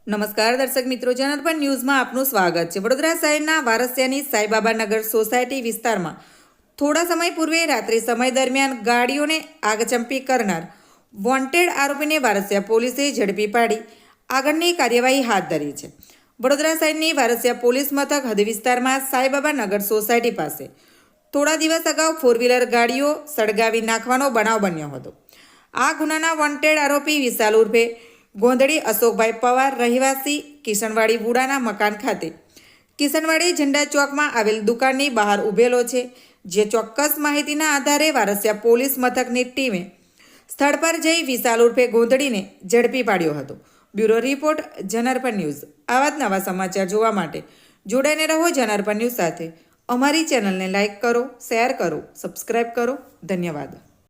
નમસ્કાર દર્શક મિત્રો, જનાર્પણ ન્યૂઝમાં આપનું સ્વાગત છે। વડોદરા શહેરના વારસિયાની સાઈબાબા નગર સોસાયટી વિસ્તારમાં થોડા સમય પૂર્વે રાત્રિ સમય દરમિયાન ગાડીઓને આગચંપી કરનાર વોન્ટેડ આરોપીને વારસિયા પોલીસે ઝડપી પાડી આગળની કાર્યવાહી હાથ ધરી છે। વડોદરા શહેરની વારસિયા પોલીસ મથક હદ વિસ્તારમાં સાઈબાબા નગર સોસાયટી પાસે થોડા દિવસ અગાઉ 4વ્હીલર ગાડીઓ સળગાવી નાખવાનો બનાવ બન્યો હતો। આ ગુનાના વોન્ટેડ આરોપી વિશાલ ઉર્ફે ગોંધળી અશોકભાઈ પવાર રહેવાસી કિશનવાડી વુડાના મકાન ખાતે કિશનવાડી ઝંડા ચોકમાં આવેલ દુકાનની બહાર ઊભેલો છે, જે ચોક્કસ માહિતીના આધારે વારસિયા પોલીસ મથકની ટીમે સ્થળ પર જઈ વિશાલ ઉર્ફે ગોંધળીને ઝડપી પાડ્યો હતો। Bureau report, જનાર્પણ news. આવા જ નવા સમાચાર જોવા માટે જોડાઈને રહો જનાર્પણ ન્યૂઝ સાથે। અમારી ચેનલને લાઇક કરો, શેર કરો, સબસ્ક્રાઇબ કરો। ધન્યવાદ।